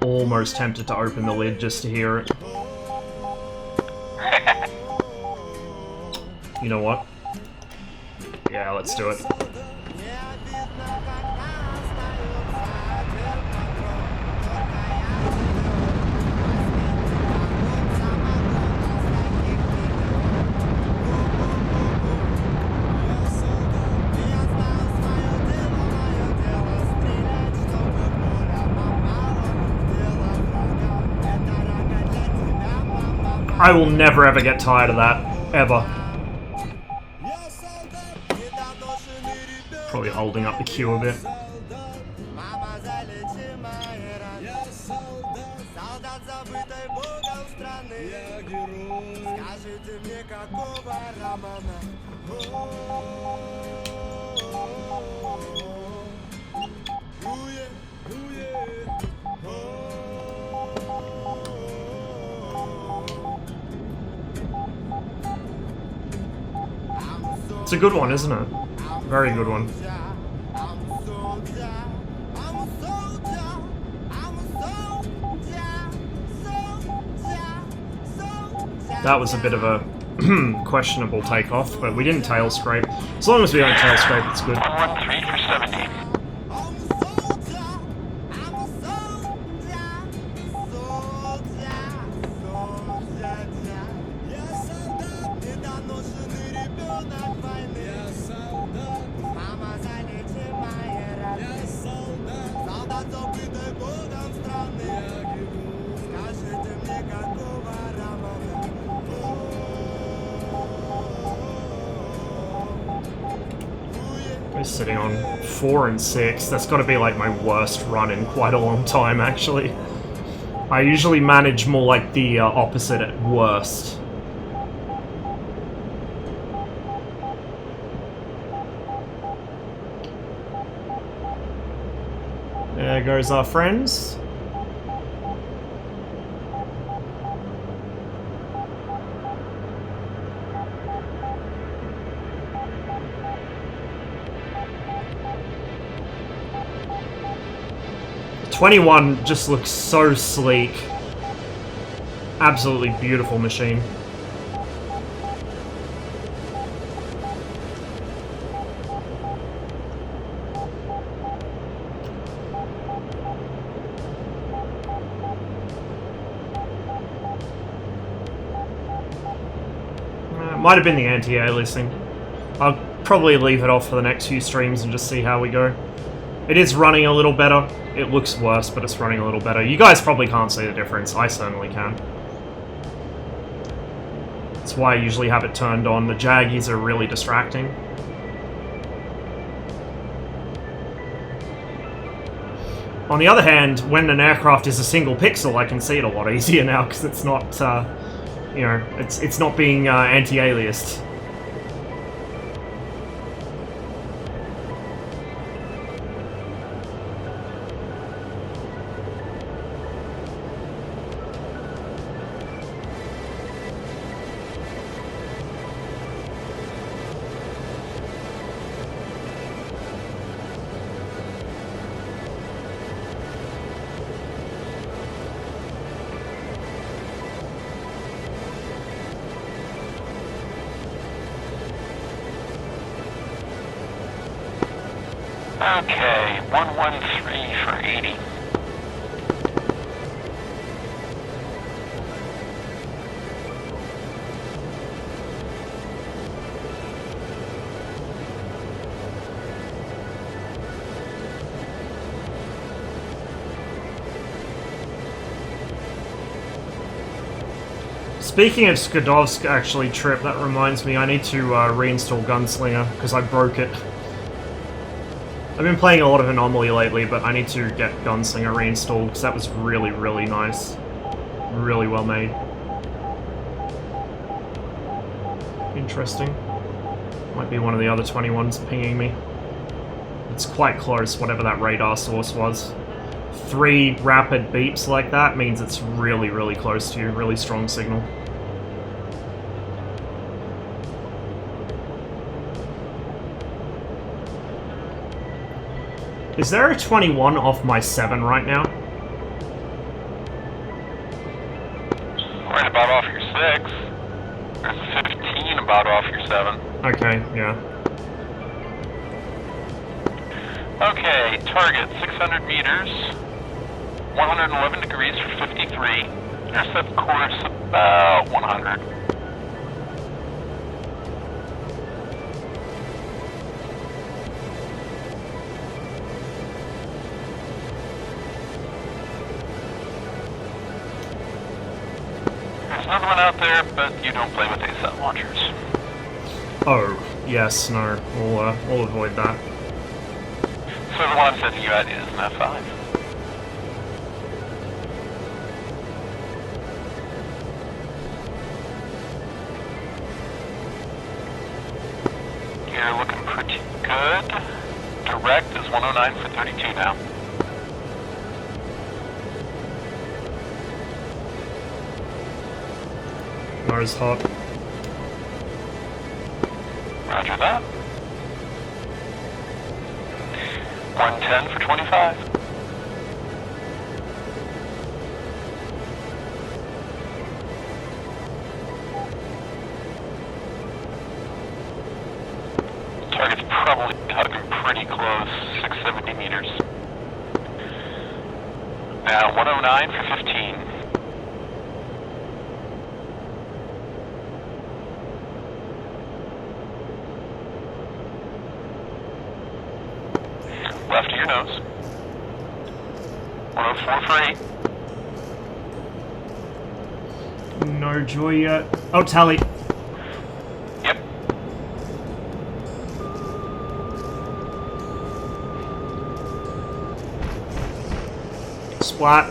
Almost tempted to open the lid just to hear it. You know what? Yeah, let's do it. I will never ever get tired of that, ever. Probably holding up the queue a bit. It's a good one, isn't it? Very good one. That was a bit of a questionable takeoff, but we didn't tail scrape. As long as we don't tail scrape, it's good. 113 for 70. We're sitting on 4 and 6. That's got to be like my worst run in quite a long time, actually. I usually manage more like the opposite at worst. There goes our friends. '21 just looks so sleek. Absolutely beautiful machine. Might have been the anti-aliasing. I'll probably leave it off for the next few streams and just see how we go. It is running a little better. It looks worse, but it's running a little better. You guys probably can't see the difference. I certainly can. That's why I usually have it turned on. The jaggies are really distracting. On the other hand, when an aircraft is a single pixel, I can see it a lot easier now because it's not, you know, it's not being anti-aliased. Okay, 113 for 80. Speaking of Skadovsk, actually, Trip, that reminds me, I need to reinstall Gunslinger, because I broke it. I've been playing a lot of Anomaly lately, but I need to get Gunslinger reinstalled, because that was really, really nice. Really well made. Interesting. Might be one of the other 21s pinging me. It's quite close, whatever that radar source was. 3 rapid beeps like that means it's really, really close to you. Really strong signal. Is there a 21 off my 7 right now? Right about off your 6. There's a 15 about off your 7. Okay, yeah. Okay, target 600 meters, 111 degrees for 53. Intercept course about 100. There's another one out there, but you don't play with ASAT launchers. Oh, yes, no. We'll avoid that. So the one I'm sending you at is an F5. You're looking pretty good. Direct is 109 for 32 now. Nose hot. Roger that. 110 for 25. Target's probably tugging pretty close, 670 meters. Now 109 for 15. Left of your nose. 104 for 8. No joy yet. Oh, tally. Yep. Splat.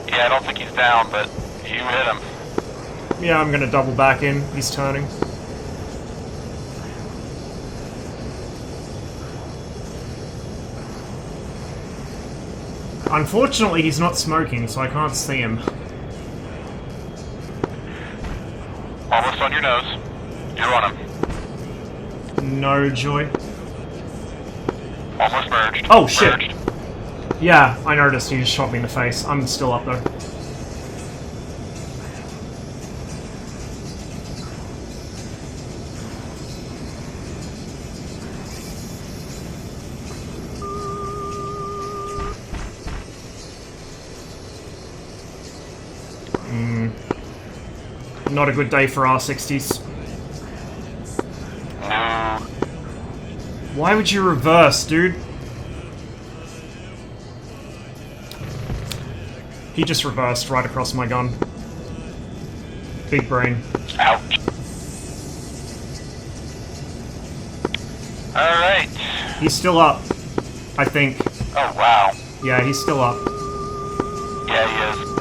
Yeah, I don't think he's down, but you hit him. Yeah, I'm gonna double back in. He's turning. Unfortunately, he's not smoking, so I can't see him. Almost on your nose. You're on him. No joy. Almost merged. Oh, shit. Merged. Yeah, I noticed he just shot me in the face. I'm still up, though. Not a good day for R60s. No. Why would you reverse, dude? He just reversed right across my gun. Big brain. Ouch. Alright. He's still up, I think. Oh, wow. Yeah, he's still up. Yeah, he is.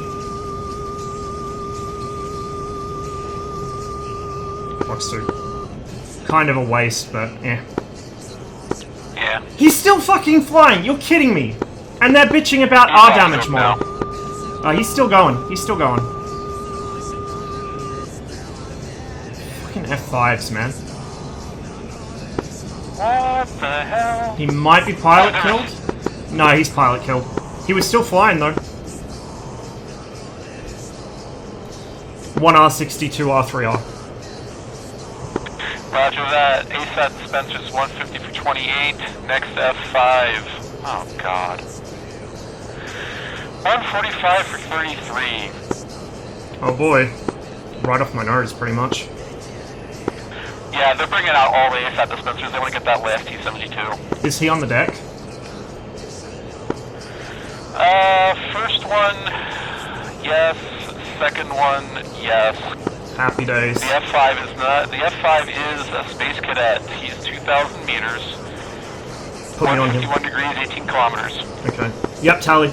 Fox 2. Kind of a waste, but eh. Yeah. He's still fucking flying! You're kidding me! And they're bitching about our damage now. model. He's still going. He's still going. Fucking F5s, man. What the hell? He might be pilot killed? No, he's pilot killed. He was still flying, though. 1R60, 2R3R. Roger that. ASAT dispensers 150 for 28. Next F5. Oh, God. 145 for 33. Oh boy. Right off my nose, pretty much. Yeah, they're bringing out all the ASAT dispensers. They want to get that last T-72. Is he on the deck? First one, yes. Second one, yes. Happy days. The F5 is not. The F5 is a space cadet. He's 2,000 meters. Put me on him. 151 degrees, 18 kilometers. Okay. Yep, tally.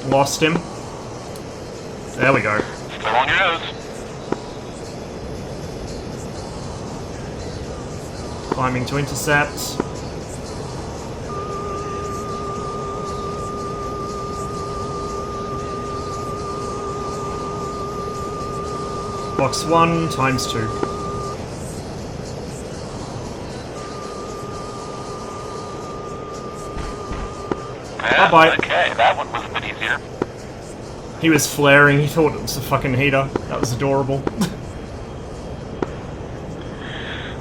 Lost him. There we go. Still on your nose. Climbing to intercept. Box 1 times 2. Yeah, bye. okay, that one was a bit easier. He was flaring, he thought it was a fucking heater. That was adorable.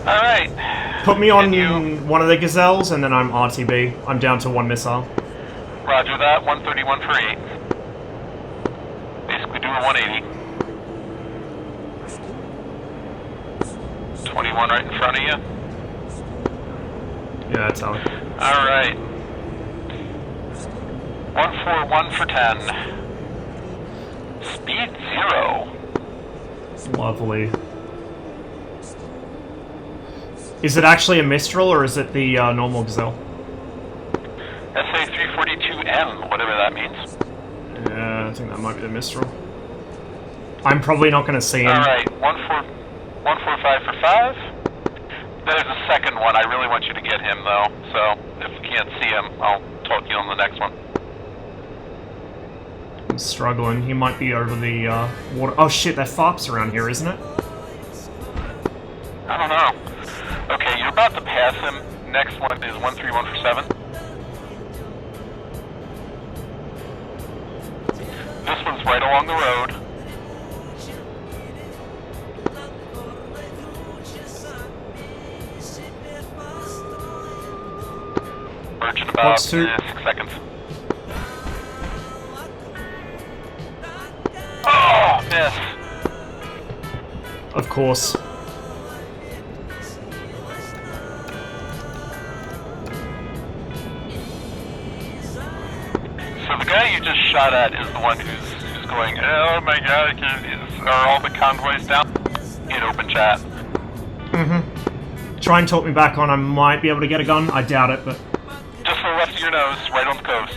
Alright. Put me on one of the Gazelles, and then I'm RTB. I'm down to 1 missile. Roger that, 131 for 8. Basically do a 180. 21 right in front of you. Yeah, that's how. Alright. 141 for 10. Speed 0. Lovely. Is it actually a Mistral, or is it the normal Gazelle? SA 342M, whatever that means. Yeah, I think that might be the Mistral. I'm probably not going to see him. Alright, 145 for 5. There's a second one. I really want you to get him, though. So, if you can't see him, I'll talk you on the next one. I'm struggling. He might be over the water. Oh shit, that FOP's around here, isn't it? I don't know. Okay, you're about to pass him. Next one is 131 for 7. This one's right along the road. Merging about 6 seconds. Oh, miss. Of course. So the guy you just shot at is the one who's going, oh my god, are all the convoys down? In open chat. Mm-hmm. Try and talk me back on. I might be able to get a gun. I doubt it, but... Just to the left of your nose, right on the coast.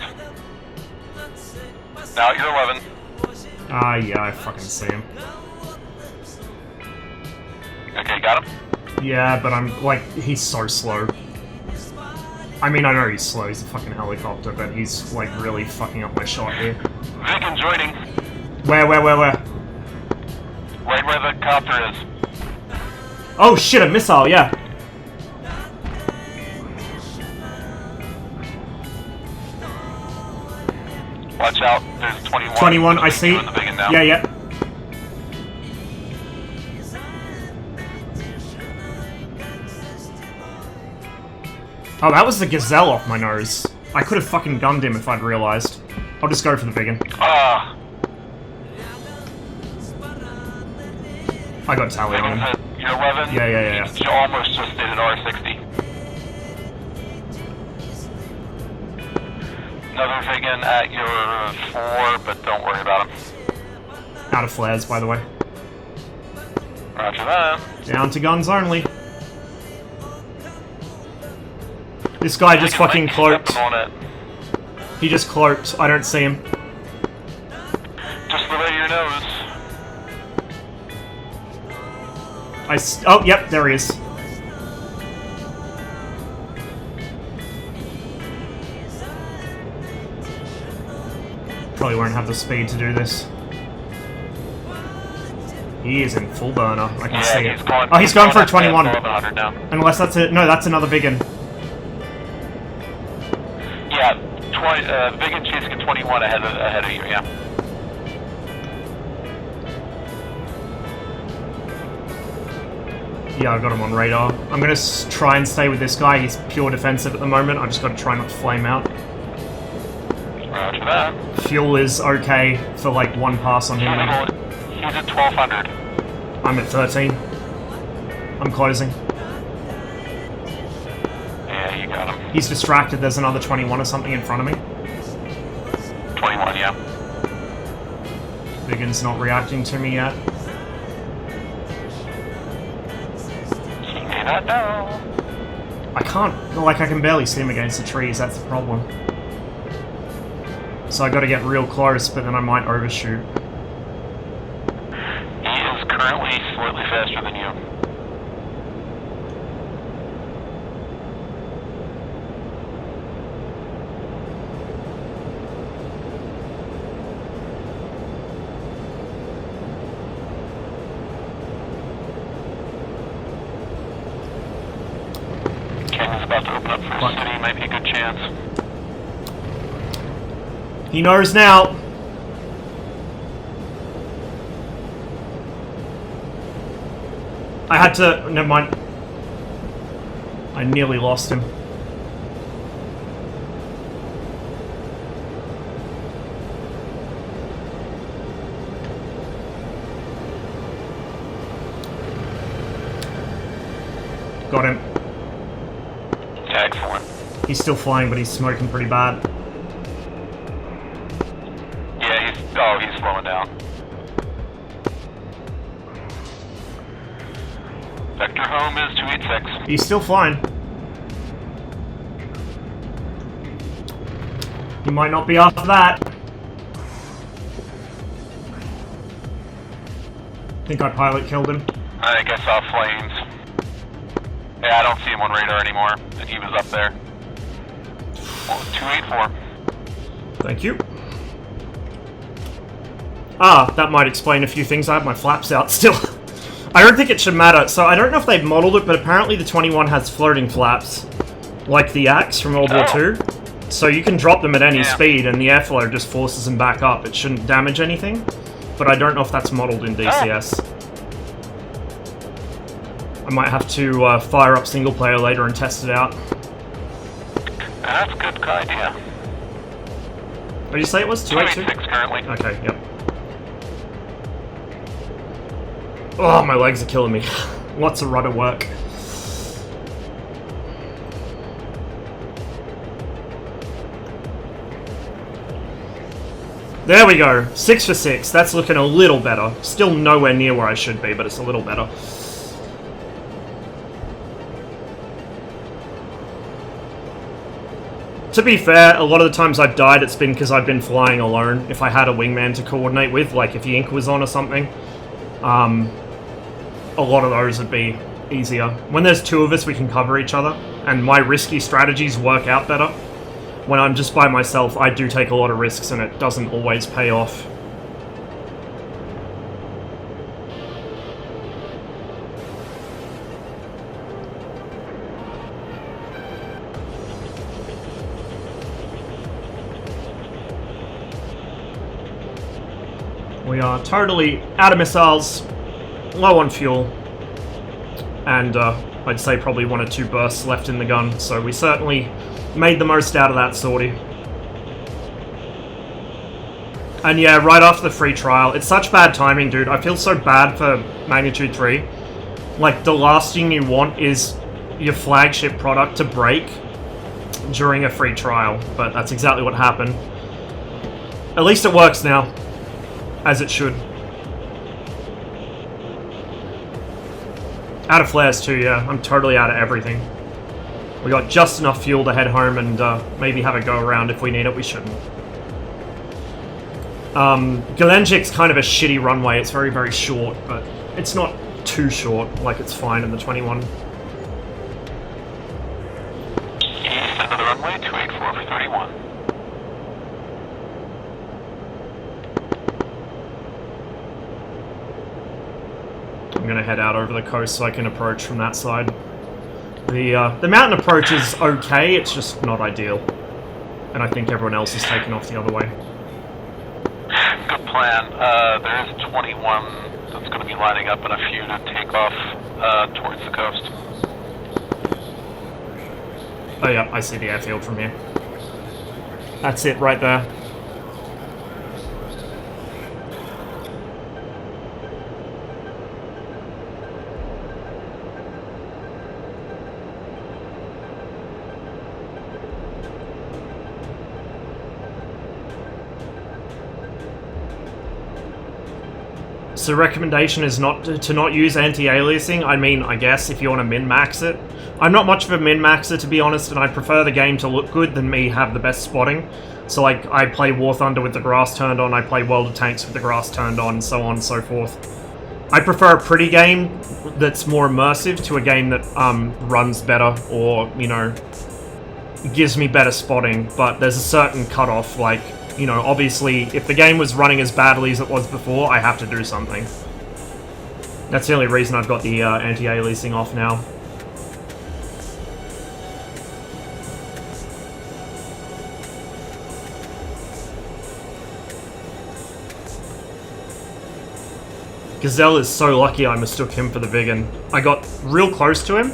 Now at your 11. Yeah, I fucking see him. Okay, got him? Yeah, but I'm, like, he's so slow. I mean, I know he's slow, he's a fucking helicopter, but he's, like, really fucking up my shot here. Vic joining. Where? Right where the copter is. Oh shit, a missile, yeah. Watch out, there's 21. 21, I see. Yeah, yeah. Oh, that was the Gazelle off my nose. I could have fucking gunned him if I'd realized. I'll just go for the big one. I got tally on him. You're 11? Yeah. You almost just did an R60. Another Vigan at your 4, but don't worry about him. Out of flares, by the way. Roger that. Down to guns only. This guy just fucking cloaked. He just cloaked. I don't see him. Just the way of your nose. Oh, yep, there he is. Probably won't have the speed to do this. He is in full burner. I can see it. He's going for a 21. Unless that's it. No, that's another big one. Yeah, big and chasing a 21 ahead of you, yeah. Yeah, I've got him on radar. I'm gonna try and stay with this guy. He's pure defensive at the moment. I've just got to try not to flame out. Roger that. Fuel is okay for like one pass on him. He's at 1200. I'm at 13. I'm closing. Yeah, you got him. He's distracted. There's another 21 or something in front of me. 21, yeah. Biggins not reacting to me yet. He may not know. I can't, like, I can barely see him against the trees. That's the problem. So I got to get real close, but then I might overshoot. He is currently slightly faster than you. Cannon's about to open up for a city, might be a good chance. He knows now. I had to... Never mind. I nearly lost him. Got him. Excellent. He's still flying, but he's smoking pretty bad. Yeah, he's slowing down. Vector home is 286. He's still flying. He might not be after that. I think our pilot killed him. I guess off flames. Yeah, I don't see him on radar anymore, and he was up there. Well, 284. Thank you. Ah, that might explain a few things. I have my flaps out still. I don't think it should matter. So I don't know if they've modeled it, but apparently the 21 has floating flaps, like the Axe from World War II. So you can drop them at any speed, and the airflow just forces them back up. It shouldn't damage anything, but I don't know if that's modeled in DCS. I might have to fire up single player later and test it out. That's a good idea. What did you say it was? 286? 286 currently. Okay, yep. Oh, my legs are killing me. Lots of rudder work. There we go. 6 for 6. That's looking a little better. Still nowhere near where I should be, but it's a little better. To be fair, a lot of the times I've died, it's been because I've been flying alone. If I had a wingman to coordinate with, like if Yink was on or something, a lot of those would be easier. When there's two of us, we can cover each other, and my risky strategies work out better. When I'm just by myself, I do take a lot of risks, and it doesn't always pay off. We are totally out of missiles, low on fuel, and I'd say probably 1 or 2 bursts left in the gun, so we certainly made the most out of that sortie. And yeah, right after the free trial, it's such bad timing, dude. I feel so bad for Magnitude 3. Like, the last thing you want is your flagship product to break during a free trial, but that's exactly what happened. At least it works now. As it should. Out of flares too, yeah. I'm totally out of everything. We got just enough fuel to head home and maybe have a go around if we need it. We shouldn't. Gelendzhik's kind of a shitty runway. It's very, very short, but it's not too short. Like, it's fine in the 21. East end of the runway, 284 for 31. I'm gonna head out over the coast so I can approach from that side. The mountain approach is okay, it's just not ideal. And I think everyone else is taking off the other way. Good plan. There is 21 that's going to be lining up and a few to take off towards the coast. Oh yeah, I see the airfield from here. That's it right there. So recommendation is not to not use anti-aliasing. I mean, I guess if you want to min-max it. I'm not much of a min-maxer, to be honest, and I prefer the game to look good than me have the best spotting. So like, I play War Thunder with the grass turned on, I play World of Tanks with the grass turned on, so on and so forth. I prefer a pretty game that's more immersive to a game that runs better or, you know, gives me better spotting, but there's a certain cutoff, like, you know, obviously, if the game was running as badly as it was before, I have to do something. That's the only reason I've got the anti-aliasing off now. Gazelle is so lucky I mistook him for the Vigan. I got real close to him,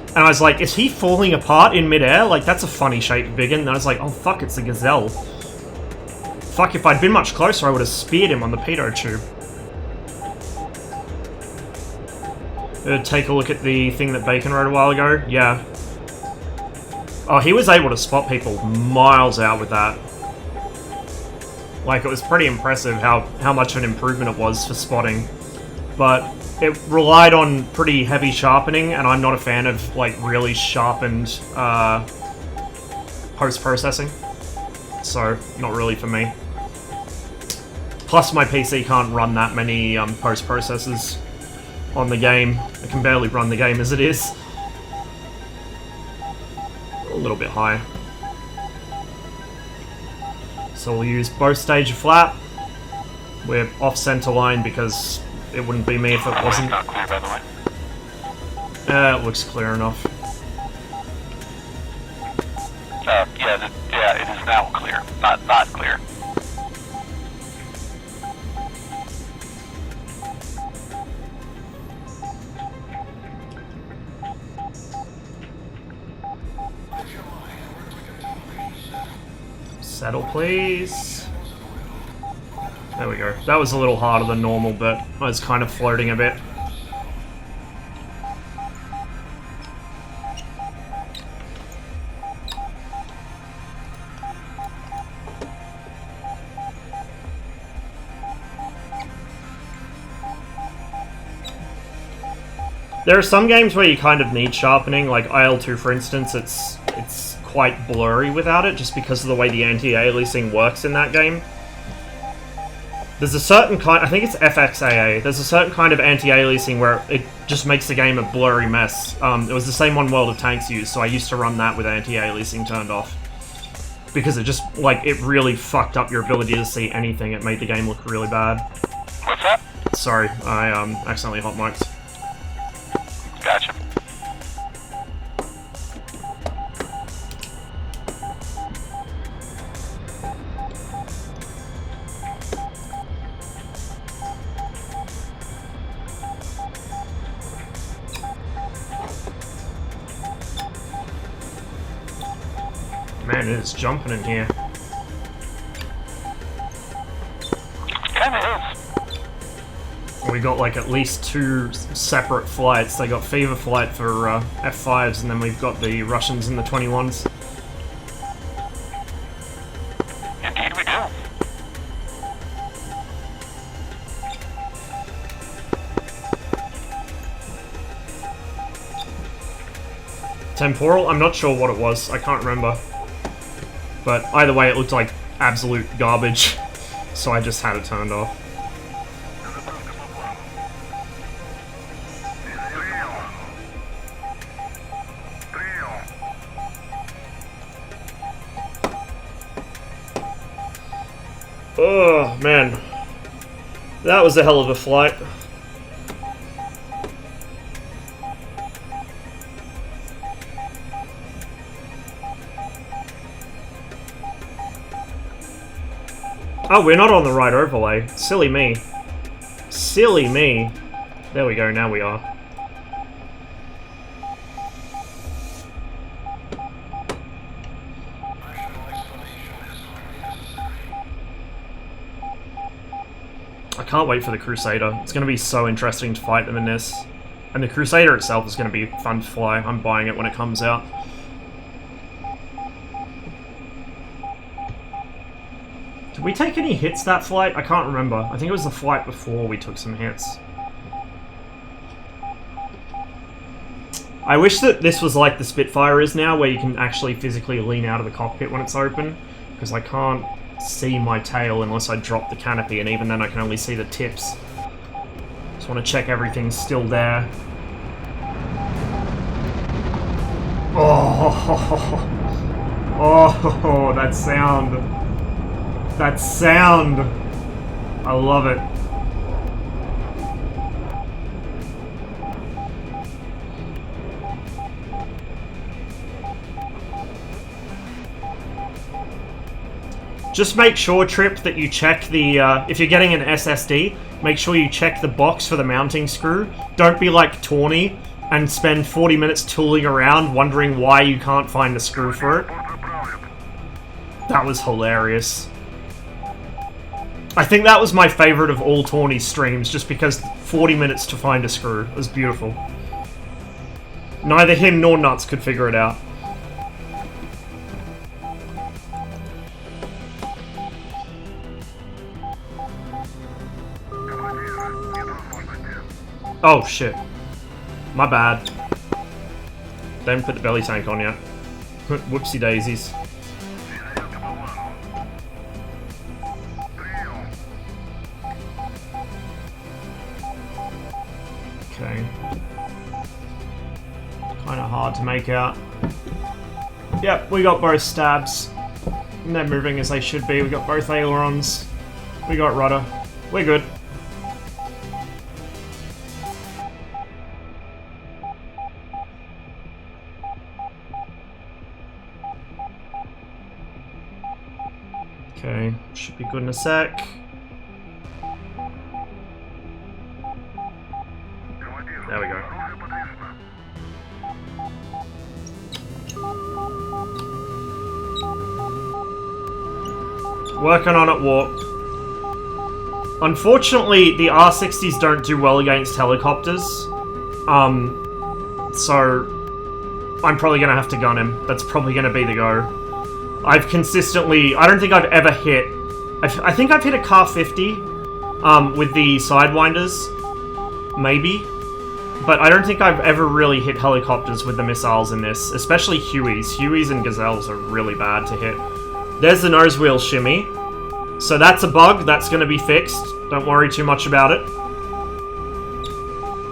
and I was like, is he falling apart in midair? Like, that's a funny shaped Vigan. And I was like, oh fuck, it's a Gazelle. Fuck, if I'd been much closer, I would have speared him on the pedo tube. Take a look at the thing that Bacon wrote a while ago. Yeah. Oh, he was able to spot people miles out with that. Like, it was pretty impressive how much of an improvement it was for spotting. But it relied on pretty heavy sharpening, and I'm not a fan of, like, really sharpened post-processing. So, not really for me. Plus, my PC can't run that many post-processors on the game. I can barely run the game as it is. A little bit high. So we'll use both stage of flap. We're off center line because it wouldn't be me if it wasn't. Not clear, by the way. It looks clear enough. Yeah, it is now clear. Not clear. Settle, please. There we go. That was a little harder than normal, but I was kind of floating a bit. There are some games where you kind of need sharpening, like IL-2 for instance, it's quite blurry without it, just because of the way the anti-aliasing works in that game. There's a certain kind, I think it's FXAA, there's a certain kind of anti-aliasing where it just makes the game a blurry mess. It was the same one World of Tanks used, so I used to run that with anti-aliasing turned off. Because it just, like, it really fucked up your ability to see anything, it made the game look really bad. What's that? Sorry, I accidentally hot mic'd. Gotcha. Man, it is jumping in here. Kinda is. We got like at least 2 separate flights. They got Fever Flight for F5s, and then we've got the Russians and the 21s. Indeed we do. Temporal? I'm not sure what it was. I can't remember. But either way, it looked like absolute garbage. So I just had it turned off. Oh, man. That was a hell of a flight. Oh, we're not on the right overlay. Silly me. Silly me. There we go, now we are. I can't wait for the Crusader. It's going to be so interesting to fight them in this. And the Crusader itself is going to be fun to fly. I'm buying it when it comes out. Did we take any hits that flight? I can't remember. I think it was the flight before we took some hits. I wish that this was like the Spitfire is now, where you can actually physically lean out of the cockpit when it's open, because I can't see my tail unless I drop the canopy, and even then I can only see the tips. Just want to check everything's still there. Oh, oh, that sound. That sound! I love it. Just make sure, Trip, that you check the, if you're getting an SSD, make sure you check the box for the mounting screw. Don't be like Tawny and spend 40 minutes tooling around wondering why you can't find the screw for it. That was hilarious. I think that was my favorite of all Tawny's streams, just because 40 minutes to find a screw. It was beautiful. Neither him nor Nuts could figure it out. Oh shit. My bad. They haven't put the belly tank on yet. Whoopsie daisies. Okay. Kinda hard to make out. Yep, we got both stabs. And they're moving as they should be. We got both ailerons. We got rudder. We're good. Okay, should be good in a sec. There we go. Working on it, Warp. Unfortunately, the R60s don't do well against helicopters. So I'm probably gonna have to gun him. That's probably gonna be the go. I've consistently... I don't think I've ever hit... I think I've hit a Car 50 with the Sidewinders. Maybe. But I don't think I've ever really hit helicopters with the missiles in this. Especially Hueys. Hueys and Gazelles are really bad to hit. There's the nose wheel shimmy. So that's a bug. That's going to be fixed. Don't worry too much about it.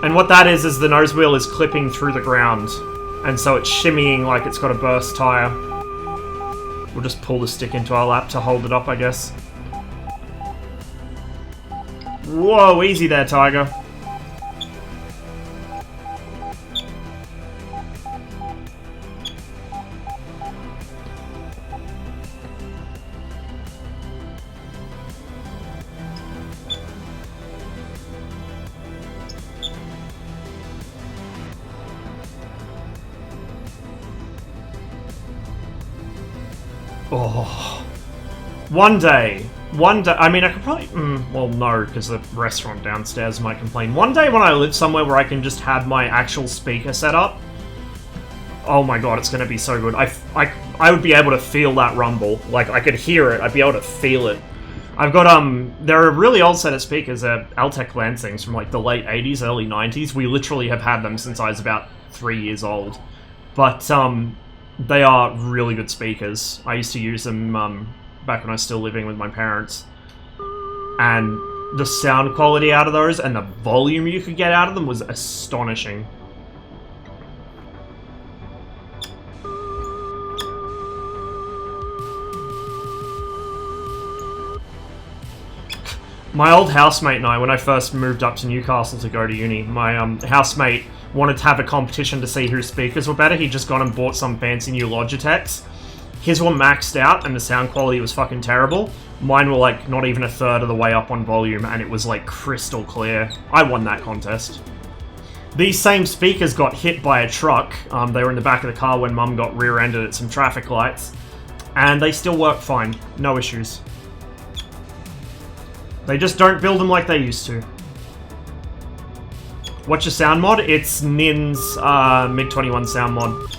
And what that is the nose wheel is clipping through the ground. And so it's shimmying like it's got a burst tire. We'll just pull the stick into our lap to hold it up, I guess. Whoa, easy there, Tiger. Oh, one day, I mean, I could probably, well, no, because the restaurant downstairs might complain. One day when I live somewhere where I can just have my actual speaker set up, oh my god, it's going to be so good. I would be able to feel that rumble. Like, I could hear it, I'd be able to feel it. I've got, they're a really old set of speakers. They're Altec Lansings from, like, the late 80s, early 90s. We literally have had them since I was about 3 years old. But, they are really good speakers. I used to use them back when I was still living with my parents. And the sound quality out of those and the volume you could get out of them was astonishing. My old housemate and I, when I first moved up to Newcastle to go to uni, my housemate wanted to have a competition to see whose speakers were better. He'd just gone and bought some fancy new Logitechs. His were maxed out and the sound quality was fucking terrible. Mine were like not even a third of the way up on volume and it was like crystal clear. I won that contest. These same speakers got hit by a truck. They were in the back of the car when Mum got rear-ended at some traffic lights. And they still work fine. No issues. They just don't build them like they used to. What's your sound mod? It's Nin's MiG-21 sound mod.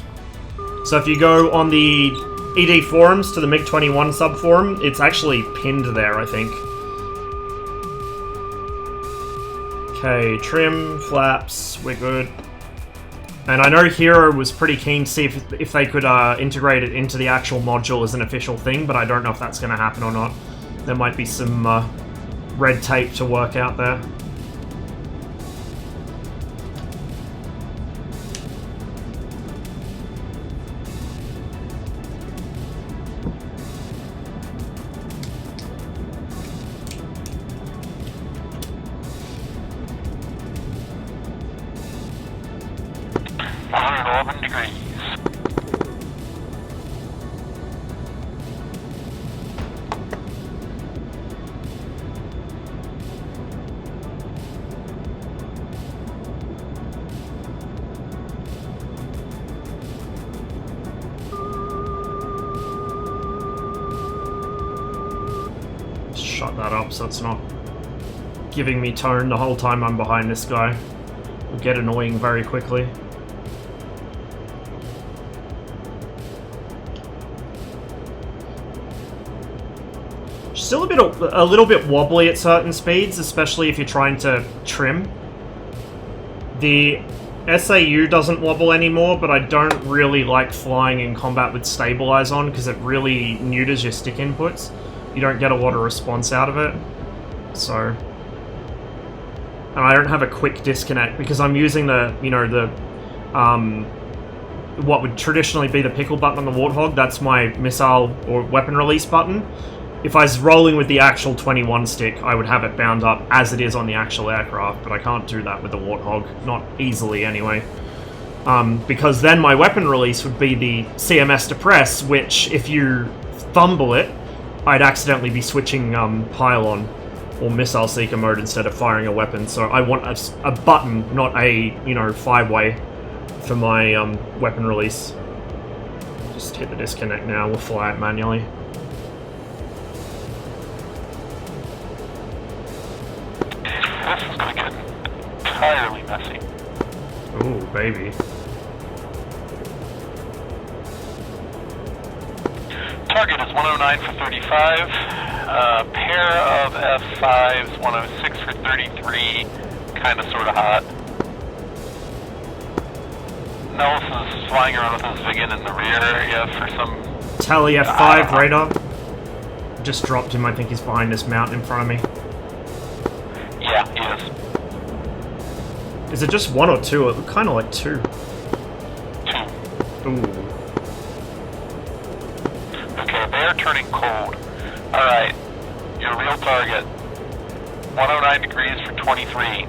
So if you go on the ED forums to the MiG-21 sub-forum, it's actually pinned there, I think. Okay, trim, flaps, we're good. And I know Hero was pretty keen to see if they could integrate it into the actual module as an official thing, but I don't know if that's going to happen or not. There might be some red tape to work out there. shut that up so it's not giving me tone the whole time I'm behind this guy. It'll get annoying very quickly. Still a little bit wobbly at certain speeds, especially if you're trying to trim. The SAU doesn't wobble anymore, but I don't really like flying in combat with stabilize on because it really neuters your stick inputs. You don't get a lot of response out of it. So, and I don't have a quick disconnect because I'm using the, you know, the what would traditionally be the pickle button on the Warthog. That's my missile or weapon release button. If I was rolling with the actual 21 stick, I would have it bound up as it is on the actual aircraft, but I can't do that with the Warthog. Not easily, anyway. Because then my weapon release would be the CMS to press, which, if you fumble it, I'd accidentally be switching pylon or missile seeker mode instead of firing a weapon. So I want a button, not a, you know, 5-way for my weapon release. Just hit the disconnect now, we'll fly it manually. This is gonna get entirely messy. Ooh, baby. Target is 109 for 35. Pair of F5s, 106 for 33. Kinda sorta hot. Nellis is flying around with his Vigan in the rear area for some... Tally F5 radar. Just dropped him, I think he's behind this mountain in front of me. Yeah, he is. Is it just one or two? It looked kind of like two. Two. Ooh. Okay, they're turning cold. Alright, your real target. 109 degrees for 23.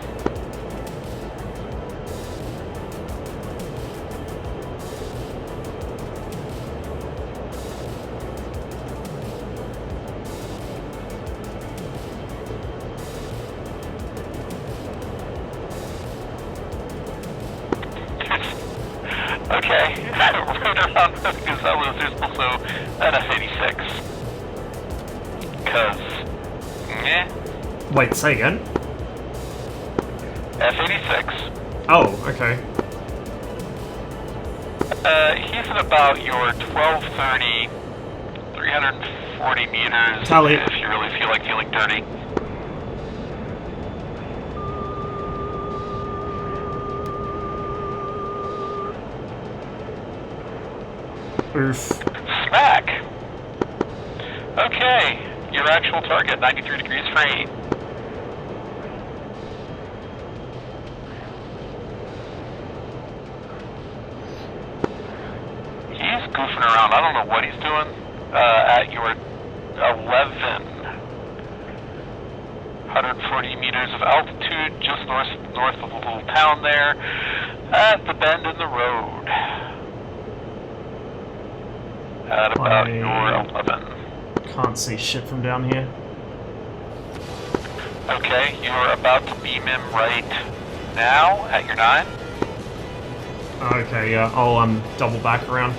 Okay, rode around with Gazelle, there's also an F-86. Cause, Wait, say again? F-86. Oh, okay. He's at about your 1230, 340 meters, Tally. if you really feel like feeling dirty. Oof. Smack! Okay, your actual target, 93 degrees for 8. He's goofing around, I don't know what he's doing, at your 140 meters of altitude, just north of a little town there, at the bend in the road. At about your 11. Can't see shit from down here. Okay, you're about to beam him right now at your 9. Okay, yeah, I'll double back around.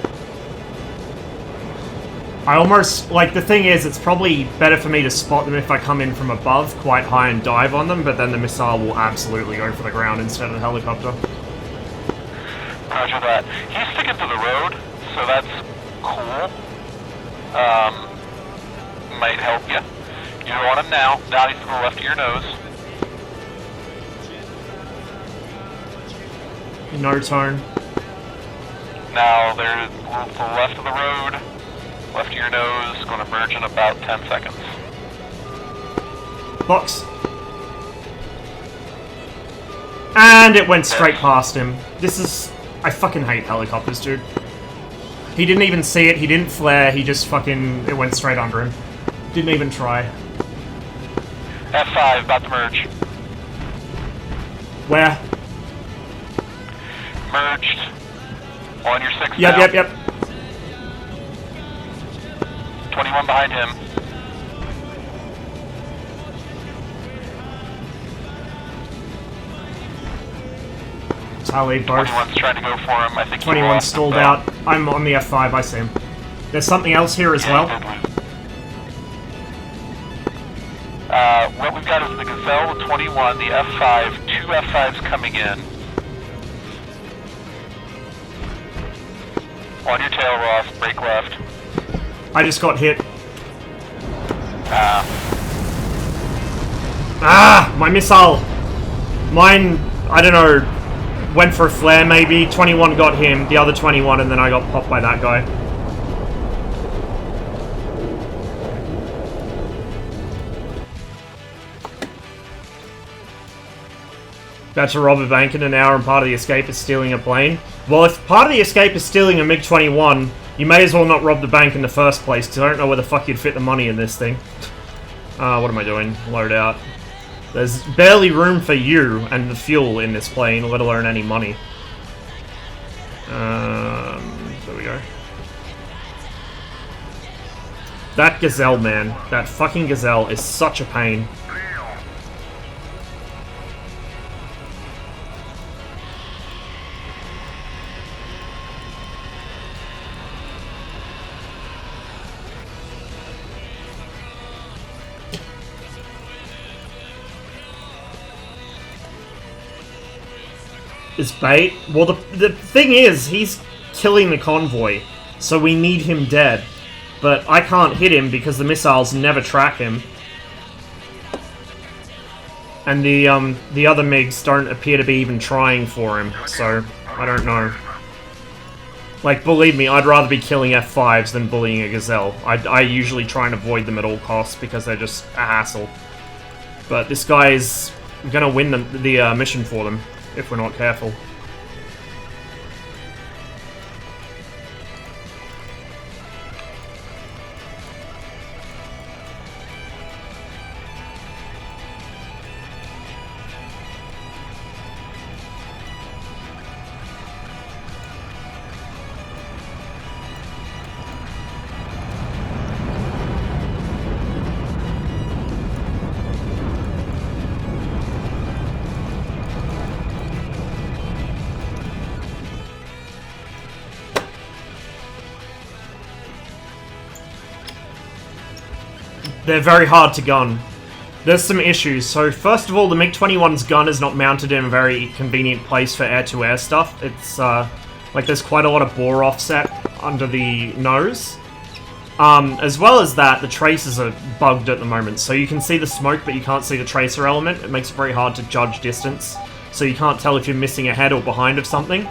I almost, like, the thing is, it's probably better for me to spot them if I come in from above quite high and dive on them, but then the missile will absolutely go for the ground instead of the helicopter. Roger that. He's sticking to the road, so that's cool. Might help you. You're on him now. Now he's to the left of your nose. No tone. Now they're to the left of the road, left of your nose, going to merge in about 10 seconds. Box. And it went straight past him. This is... I fucking hate helicopters, dude. He didn't even see it, he didn't flare, he just fucking... It went straight under him. Didn't even try. F5, about to merge. Where? Merged. On your 6 Yep, now. yep, yep. 21 behind him. Tally, both. 21's trying to go for him. I think 21 stalled out. I'm on the F5, I see him. There's something else here as well. Gazelle with 21, the F5, 2 F5s coming in. On your tail, Ross, brake left. I just got hit. Ah, my missile! Mine, I don't know, went for a flare maybe. 21 got him, the other 21, and then I got popped by that guy. About to rob a bank in an hour and part of the escape is stealing a plane. Well, if part of the escape is stealing a MiG-21, you may as well not rob the bank in the first place, because I don't know where the fuck you'd fit the money in this thing. What am I doing? Load out. There's barely room for you and the fuel in this plane, let alone any money. There we go. That Gazelle, man. That fucking Gazelle is such a pain. Is bait? Well, the thing is, he's killing the convoy, so we need him dead. But I can't hit him because the missiles never track him. And the other MiGs don't appear to be even trying for him, so I don't know. Like, believe me, I'd rather be killing F5s than bullying a Gazelle. I usually try and avoid them at all costs because they're just a hassle. But this guy is gonna win the mission for them if we're not careful. They're very hard to gun. There's some issues. So first of all, the MiG-21's gun is not mounted in a very convenient place for air-to-air stuff. It's like there's quite a lot of bore offset under the nose. As well as that, the tracers are bugged at the moment. So you can see the smoke, but you can't see the tracer element. It makes it very hard to judge distance. So you can't tell if you're missing ahead or behind of something.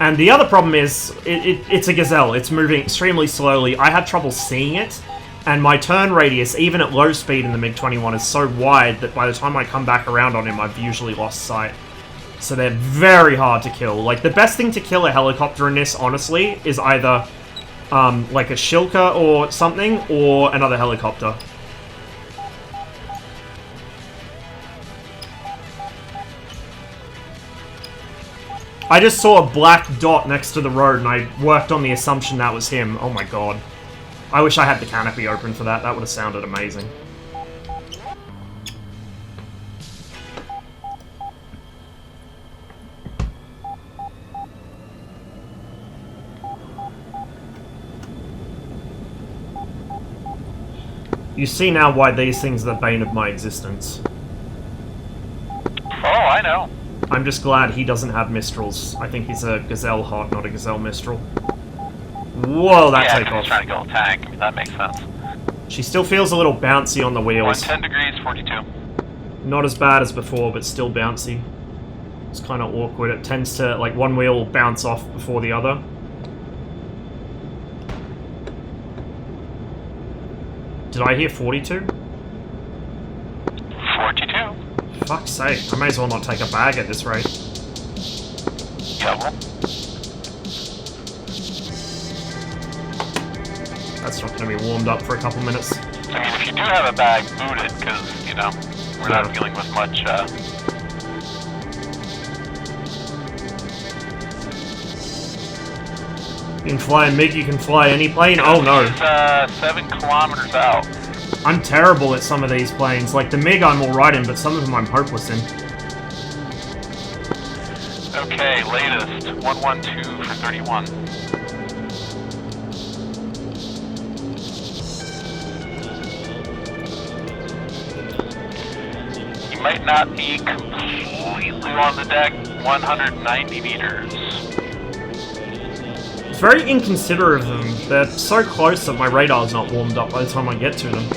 And the other problem is, it's a Gazelle. It's moving extremely slowly. I had trouble seeing it. And my turn radius, even at low speed in the MiG-21, is so wide that by the time I come back around on him, I've usually lost sight. So they're very hard to kill. Like, the best thing to kill a helicopter in this, honestly, is either, like a Shilka or something, or another helicopter. I just saw a black dot next to the road, and I worked on the assumption that was him. Oh my god. I wish I had the canopy open for that. That would have sounded amazing. You see now why these things are the bane of my existence. oh, I know. I'm just glad he doesn't have Mistrals. I think he's a Gazelle Hot, not a Gazelle Mistral. Whoa, that Yeah, takeoff. he's trying to go tank. I mean, that makes sense. She still feels a little bouncy on the wheels. 10 degrees, 42. Not as bad as before, but still bouncy. It's kind of awkward. It tends to, like, one wheel will bounce off before the other. Did I hear 42? 42. Fuck's sake, I may as well not take a bag at this rate. Yeah, well. That's not going to be warmed up for a couple minutes. I mean, if you do have a bag, boot it, because, you know, we're not dealing with much, You can fly a MiG, you can fly any plane? Oh no. He's, 7 kilometers out. I'm terrible at some of these planes. Like, the MiG I'm alright in, but some of them I'm hopeless in. Okay, latest. 112 for 31. might not be completely on the deck. 190 meters. It's very inconsiderate of them. They're so close that my radar's not warmed up by the time I get to them.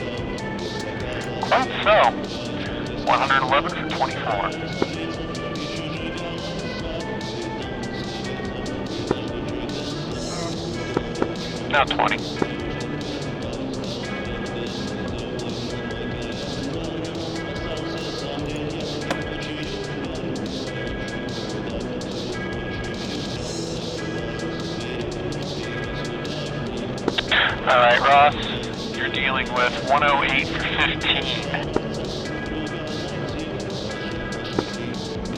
Quite so. 111 for 24. Now 20. Alright, Ross, you're dealing with 108 for 15.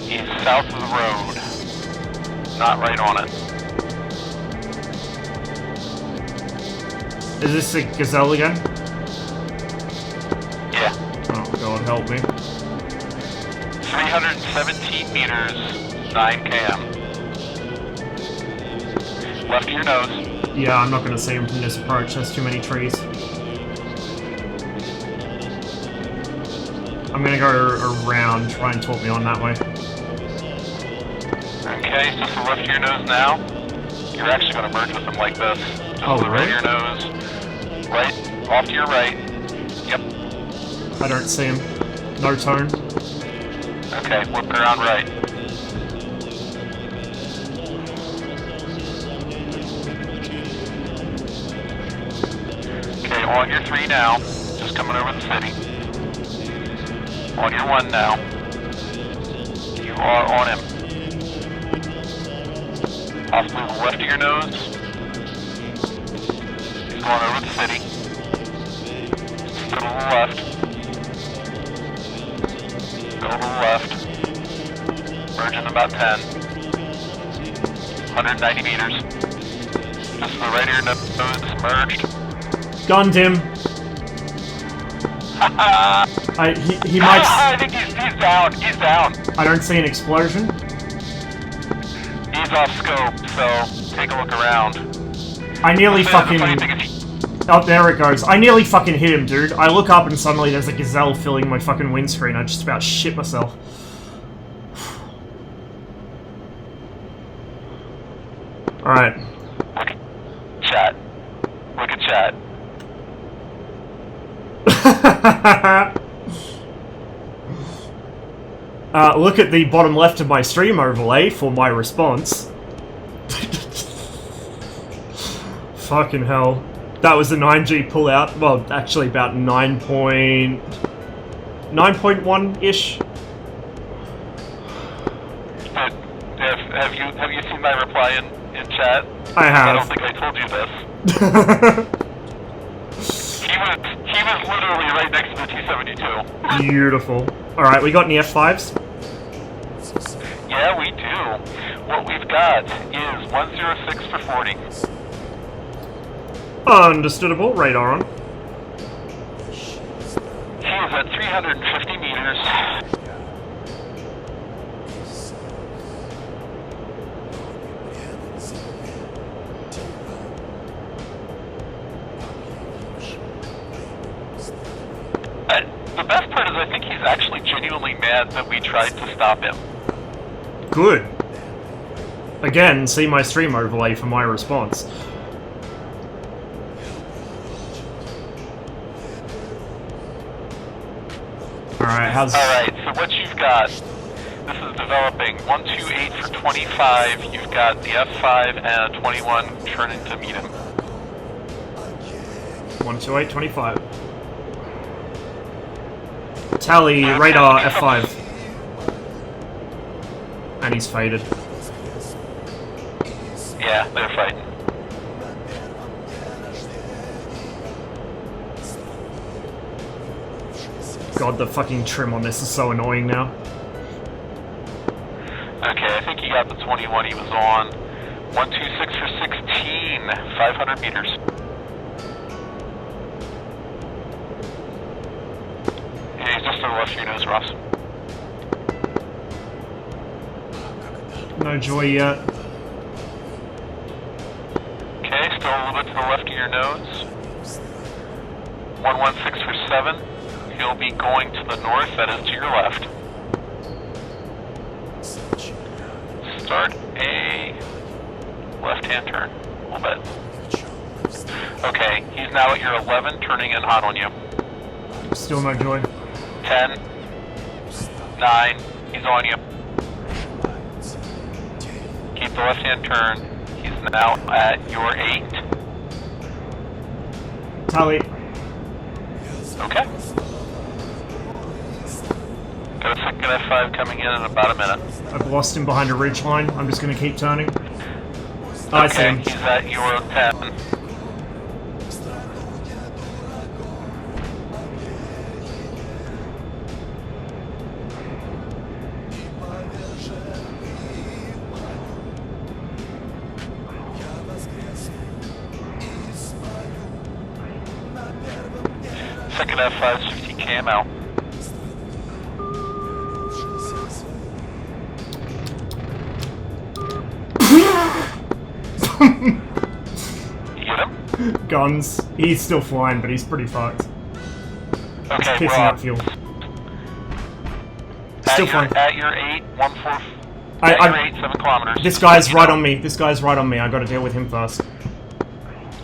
He's south of the road. Not right on it. Is this a Gazelle again? Yeah. Oh god, help me. 317 meters, 9 km. Left of your nose. Yeah, I'm not gonna see him from this approach, there's too many trees. I'm gonna go around, try and talk me on that way. Okay, just to the left of your nose now. You're actually gonna merge with them like this. Just Oh, to the right really? of your nose. Right, off to your right. Yep. I don't see him. No tone. Okay, whip around right. Okay, on your 3 now. Just coming over the city. On your 1 now. You are on him. Off to the left of your nose. He's going over the city. To the left. Go to the left. Merge in about 10. 190 meters. Just to the right of your nose, merged. Gunned him. He might. I think he's down. He's down. I don't see an explosion. He's off scope, so take a look around. I nearly The fucking. funny thing is Oh, there it goes. I nearly fucking hit him, dude. I look up and suddenly there's a Gazelle filling my fucking windscreen. I just about shit myself. Alright. Look at chat. Look at chat. Look at the bottom left of my stream overlay for my response. Fucking hell. That was a 9G pullout. Well, actually about 9.1-ish. Have you seen my reply in chat? I have. I don't think I told you this. He was literally right next to the T-72. Beautiful. Alright, we got any F5s? Yeah, we do. What we've got is 106 for 40. Understandable. Radar on. He is at 350 meters. The best part is I think he's actually genuinely mad that we tried to stop him. Good. Again, see my stream overlay for my response. Alright, how's... Alright, so what you've got, this is developing 128 for 25, you've got the F5 and a 21 turning to meet him. 128.25. Tally, radar, F5. And he's faded. Yeah, they're fighting. God, the fucking trim on this is so annoying now. Okay, I think he got the 21 he was on. 126 for 16, 500 meters. Yeah, he's just to the left of your nose, Ross. No joy yet. Okay, still a little bit to the left of your nose. 116 for 7. He'll be going to the north, that is to your left. start a left-hand turn. A little bit. Okay, he's now at your 11, turning in hot on you. Still no joy. 10, 9, he's on you. Keep the left-hand turn. He's now at your 8. Tally. Okay. Got a second F5 coming in about a minute. I've lost him behind a ridge line. I'm just going to keep turning. Oh, I see Okay, him. he's at your 10. Second F5 is 50 km. You get him? Guns. He's still flying, but he's pretty fucked. Okay, Pissing well, up fuel. Still flying. At your 8, 1 4, I- at your 8, 7 kilometers. This guy's right on me. This guy's right on me. I gotta deal with him first.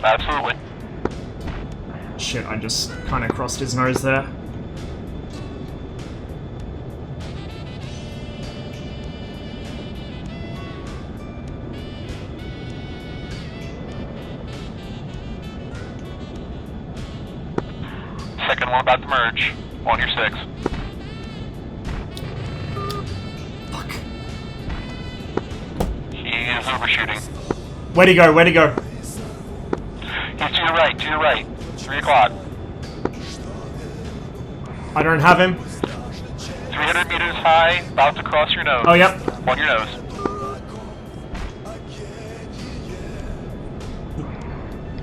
Absolutely. Shit, I just kind of crossed his nose there. Second one about to merge. On your 6. Fuck. He is overshooting. Where'd he go? Where'd he go? He's to your right, to your right. 3 o'clock. I don't have him. 300 meters high, about to cross your nose. Oh, yep. On your nose.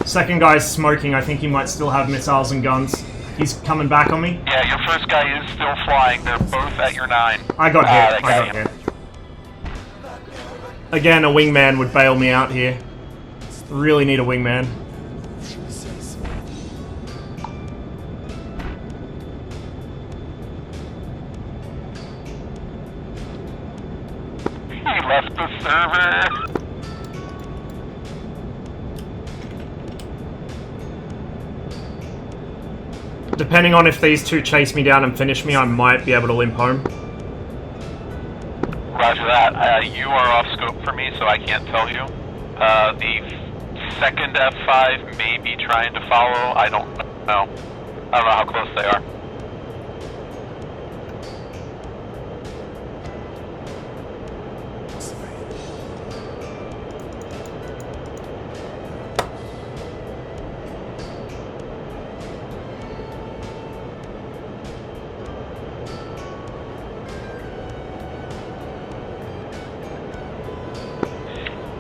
Second guy's smoking. I think he might still have missiles and guns. He's coming back on me. Yeah, your first guy is still flying. They're both at your 9. I got hit. They I got him. hit. Again, a wingman would bail me out here. Really need a wingman. He left the server. Depending on if these two chase me down and finish me, I might be able to limp home. Roger that. You are off scope for me, so I can't tell you. The second F5 may be trying to follow. I don't know. I don't know how close they are.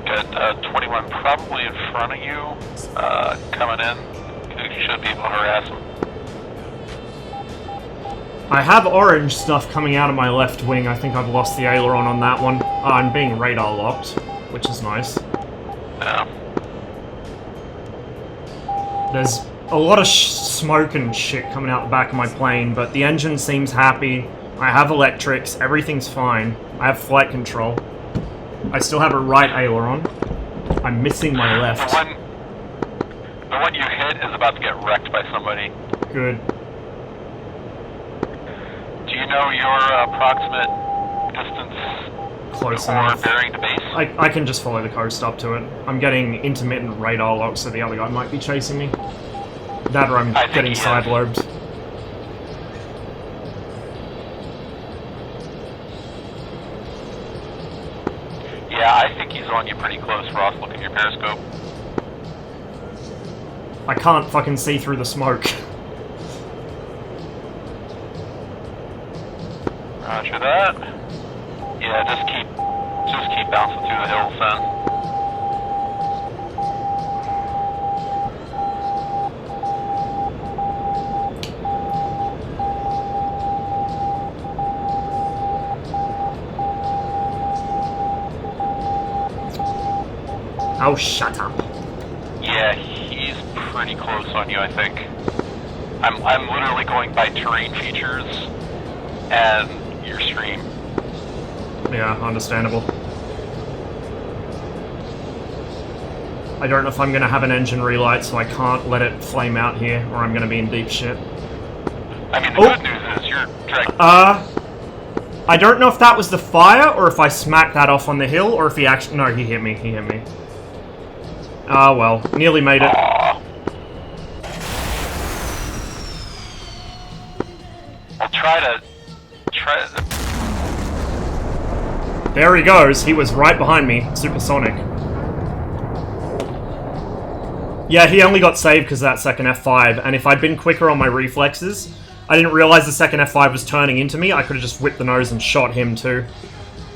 Good. 21 probably in front of you, coming in. You should be able to harass him. I have orange stuff coming out of my left wing. I think I've lost the aileron on that one. I'm being radar locked, which is nice. Yeah. There's a lot of smoke and shit coming out the back of my plane, but the engine seems happy. I have electrics. Everything's fine. I have flight control. I still have a right aileron. I'm missing my left. The one you hit is about to get wrecked by somebody. Good. Do you know your approximate distance Close or enough. bearing to base? I can just follow the coast up to it. I'm getting intermittent radar lock, so the other guy might be chasing me. That or I'm I think getting he is. side-lobed. Yeah, I think he's on you pretty close, Ross. Look at your periscope. I can't fucking see through the smoke. Roger that. Yeah, just keep bouncing through the hills then. Oh, shut up. Yeah, he's pretty close on you, I think. I'm literally going by terrain features and your stream. Yeah, understandable. I don't know if I'm going to have an engine relight, so I can't let it flame out here, or I'm going to be in deep shit. I mean, the good news is you're dragging... I don't know if that was the fire, or if I smacked that off on the hill, or if he actually... No, he hit me, he hit me. Ah, well, nearly made it. Aww. I'll try to... There he goes, he was right behind me, supersonic. Yeah, he only got saved because of that second F5, and if I'd been quicker on my reflexes, I didn't realize the second F5 was turning into me, I could have just whipped the nose and shot him too.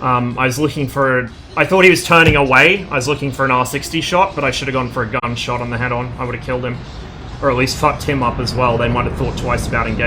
I was looking for... I thought he was turning away, I was looking for an R60 shot, but I should have gone for a gun shot on the head-on. I would have killed him. Or at least fucked him up as well, they might have thought twice about engaging.